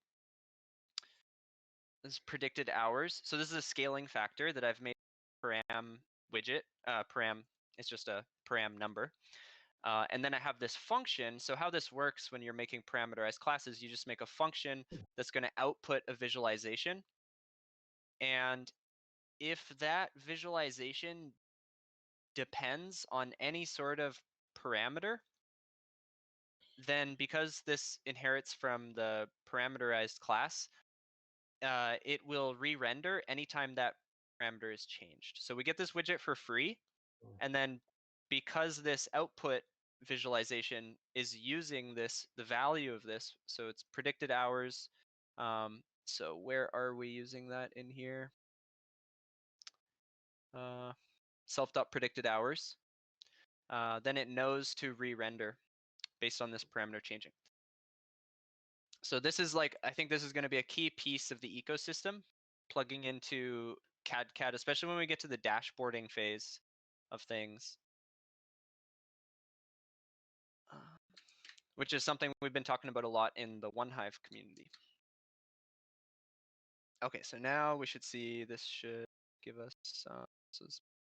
this is predicted hours. So this is a scaling factor that I've made param widget. Param is just a param number. And then I have this function. So how this works when you're making parameterized classes, you just make a function that's going to output a visualization. And if that visualization depends on any sort of parameter, then because this inherits from the parameterized class, it will re-render anytime that parameter is changed. So we get this widget for free, and then because this output visualization is using this, the value of this, so it's predicted hours. So where are we using that in here? Self.predicted hours. Then it knows to re-render based on this parameter changing. So this is like, I think this is going to be a key piece of the ecosystem, plugging into cadCAD, especially when we get to the dashboarding phase of things, which is something we've been talking about a lot in the OneHive community. Okay, so now we should see, this should give us,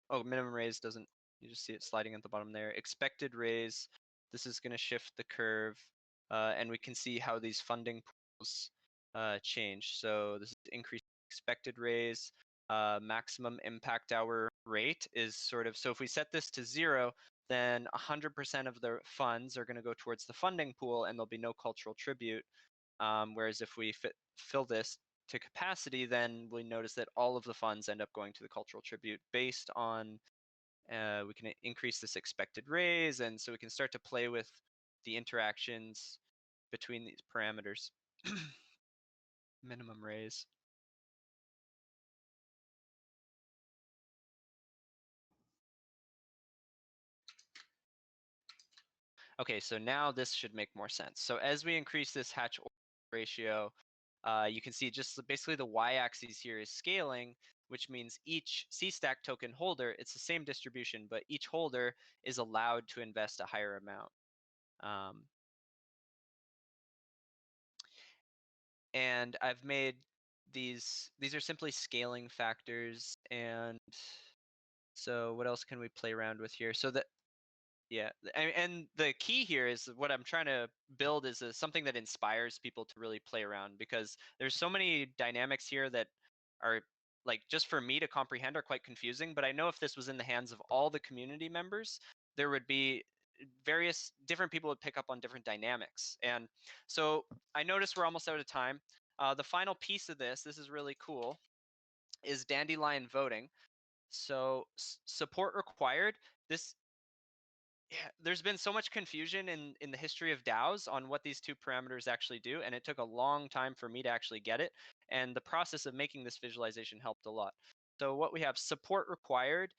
oh, minimum raise doesn't, you just see it sliding at the bottom there. Expected raise, this is going to shift the curve, and we can see how these funding pools change. So this is increased expected raise, maximum impact hour rate is sort of, so if we set this to 0, then 100% of the funds are going to go towards the funding pool and there'll be no cultural tribute. Whereas if we fill this to capacity, then we notice that all of the funds end up going to the cultural tribute based on, we can increase this expected raise, and so we can start to play with the interactions between these parameters. Minimum raise. Okay, so now this should make more sense. So as we increase this hatch ratio, you can see just basically the y-axis here is scaling, which means each C-stack token holder, it's the same distribution, but each holder is allowed to invest a higher amount. And I've made these are simply scaling factors. And so what else can we play around with here? So that, yeah, and the key here is what I'm trying to build is something that inspires people to really play around, because there's so many dynamics here that are, like, just for me to comprehend, are quite confusing. But I know if this was in the hands of all the community members, there would be various different people would pick up on different dynamics. And so I noticed we're almost out of time. The final piece of this is really cool, is Dandelion Voting. So support required. This, there's been so much confusion in the history of DAOs on what these two parameters actually do, and it took a long time for me to actually get it. And the process of making this visualization helped a lot. So what we have, support required,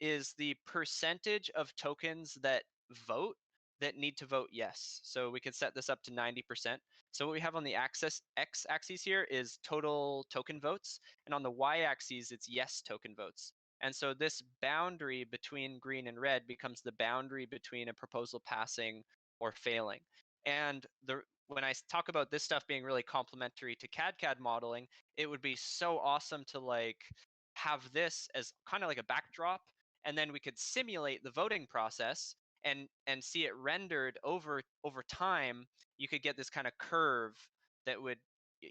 is the percentage of tokens that vote that need to vote yes. So we can set this up to 90%. So what we have on the x-axis here is total token votes, and on the y-axis it's yes token votes. And so this boundary between green and red becomes the boundary between a proposal passing or failing. And when I talk about this stuff being really complementary to cadCAD modeling, it would be so awesome to like have this as kind of like a backdrop, and then we could simulate the voting process and see it rendered over time. You could get this kind of curve that would,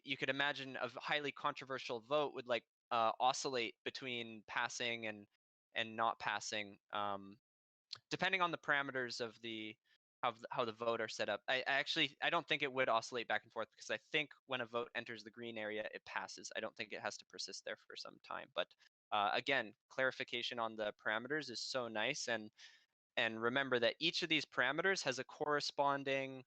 you could imagine a highly controversial vote would like oscillate between passing and not passing, depending on the parameters of the how the vote are set up. I don't think it would oscillate back and forth, because I think when a vote enters the green area, it passes. I don't think it has to persist there for some time. But again, clarification on the parameters is so nice, and remember that each of these parameters has a corresponding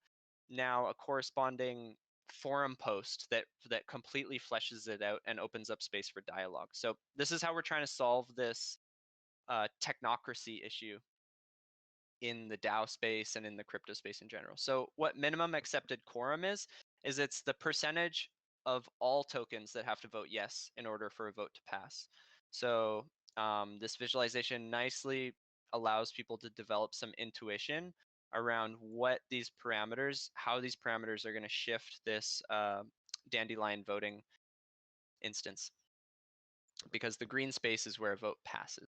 forum post that completely fleshes it out and opens up space for dialogue. So this is how we're trying to solve this technocracy issue in the DAO space and in the crypto space in general. So what minimum accepted quorum is it's the percentage of all tokens that have to vote yes in order for a vote to pass. So this visualization nicely allows people to develop some intuition around what these parameters, how these parameters are going to shift this Dandelion voting instance, because the green space is where a vote passes.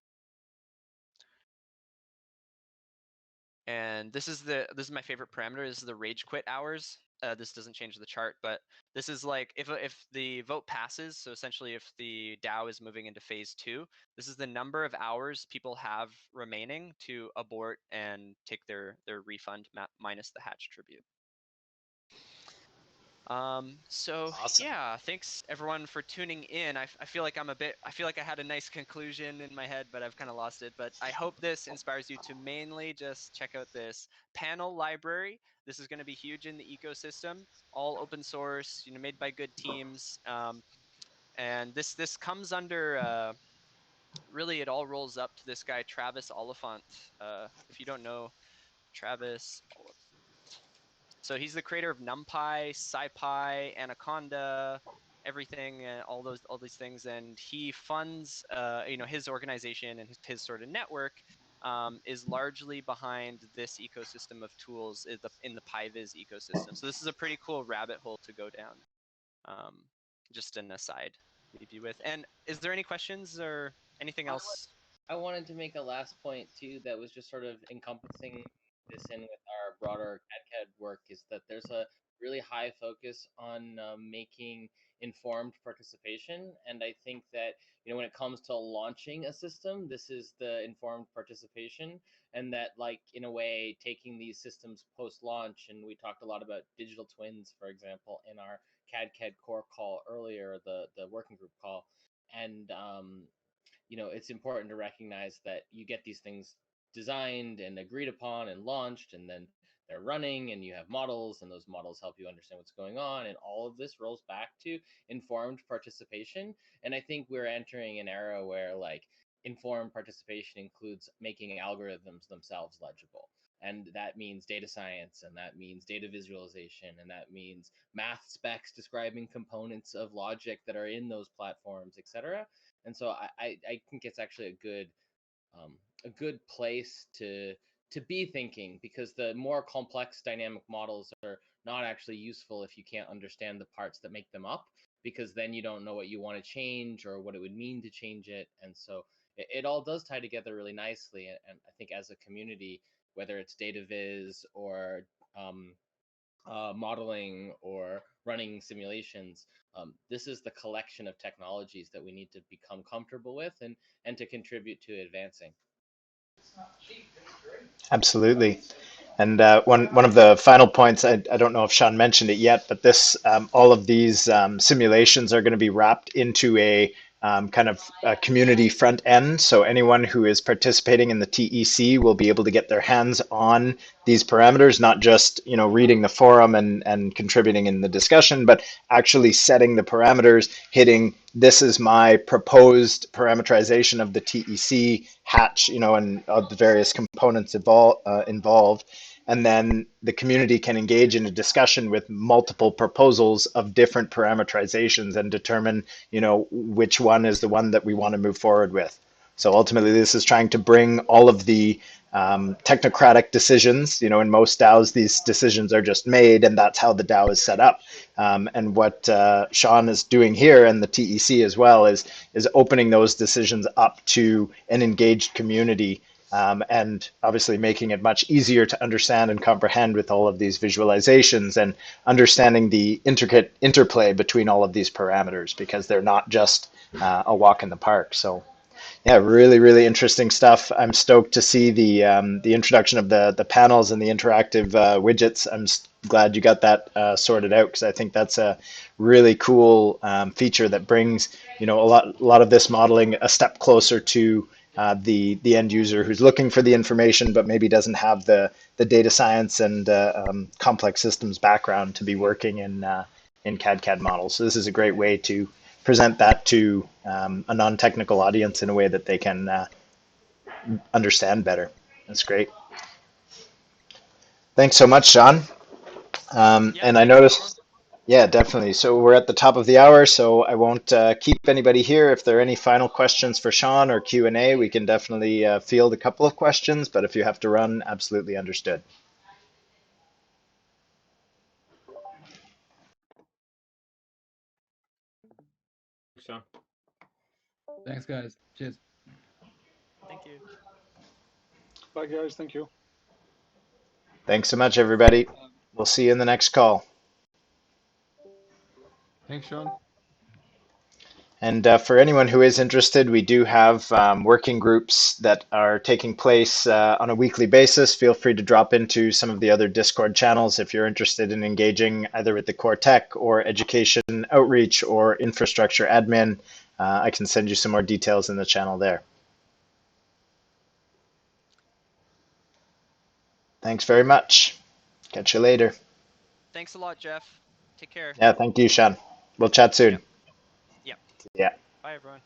And this is my favorite parameter. This is the rage quit hours. This doesn't change the chart, but this is like if the vote passes, so essentially if the DAO is moving into phase 2, this is the number of hours people have remaining to abort and take their refund minus the hatch tribute. So Awesome. yeah, thanks everyone for tuning in. I feel like I feel like I had a nice conclusion in my head, but I've kind of lost it. But I hope this inspires you to mainly just check out this panel library. This is going to be huge in the ecosystem, all open source, made by good teams. And this comes under, really it all rolls up to this guy, Travis Oliphant. If you don't know Travis Oliphant. So he's the creator of NumPy, SciPy, Anaconda, everything, all these things, and he funds, his organization and his sort of network is largely behind this ecosystem of tools in the PyViz ecosystem. So this is a pretty cool rabbit hole to go down. Just an aside, leave you with. And is there any questions or anything else? I wanted to make a last point too that was just sort of encompassing this in with our broader cadCAD work is that there's a really high focus on making informed participation, and I think that when it comes to launching a system, this is the informed participation, and that like in a way taking these systems post launch, and we talked a lot about digital twins, for example, in our cadCAD core call earlier, the working group call, and it's important to recognize that you get these things designed and agreed upon and launched, and then they're running, and you have models, and those models help you understand what's going on, and all of this rolls back to informed participation. And I think we're entering an era where like informed participation includes making algorithms themselves legible, and that means data science, and that means data visualization, and that means math specs describing components of logic that are in those platforms, etc. And so I think it's actually a good place to be thinking, because the more complex dynamic models are not actually useful if you can't understand the parts that make them up, because then you don't know what you want to change or what it would mean to change it. And so it all does tie together really nicely. And I think as a community, whether it's data viz or modeling or running simulations, this is the collection of technologies that we need to become comfortable with and to contribute to advancing. Absolutely. And one of the final points, I don't know if Shawn mentioned it yet, but this all of these simulations are going to be wrapped into a kind of a community front end. So anyone who is participating in the TEC will be able to get their hands on these parameters, not just reading the forum and contributing in the discussion, but actually setting the parameters, hitting this is my proposed parameterization of the TEC hatch, and of the various components involved. And then the community can engage in a discussion with multiple proposals of different parameterizations and determine, which one is the one that we want to move forward with. So ultimately, this is trying to bring all of the technocratic decisions. In most DAOs, these decisions are just made, and that's how the DAO is set up. And what Shawn is doing here, and the TEC as well, is opening those decisions up to an engaged community, and obviously making it much easier to understand and comprehend with all of these visualizations, and understanding the intricate interplay between all of these parameters, because they're not just a walk in the park. So yeah, really, really interesting stuff. I'm stoked to see the introduction of the panels and the interactive widgets. I'm glad you got that sorted out, because I think that's a really cool feature that brings a lot of this modeling a step closer to the end user who's looking for the information, but maybe doesn't have the data science and complex systems background to be working in cadCAD models. So this is a great way to present that to a non-technical audience in a way that they can understand better. That's great. Thanks so much, Shawn. And I noticed, yeah, definitely. So we're at the top of the hour, so I won't keep anybody here. If there are any final questions for Shawn or Q&A, we can definitely field a couple of questions, but if you have to run, absolutely understood. So. Thanks, guys. Cheers. Thank you. Bye, guys. Thank you. Thanks so much, everybody. We'll see you in the next call. Thanks, Shawn. And for anyone who is interested, we do have working groups that are taking place on a weekly basis. Feel free to drop into some of the other Discord channels if you're interested in engaging either with the core tech or education outreach or infrastructure admin. I can send you some more details in the channel there. Thanks very much. Catch you later. Thanks a lot, Jeff. Take care. Yeah, thank you, Shawn. We'll chat soon. Yep. Yeah. Bye, everyone.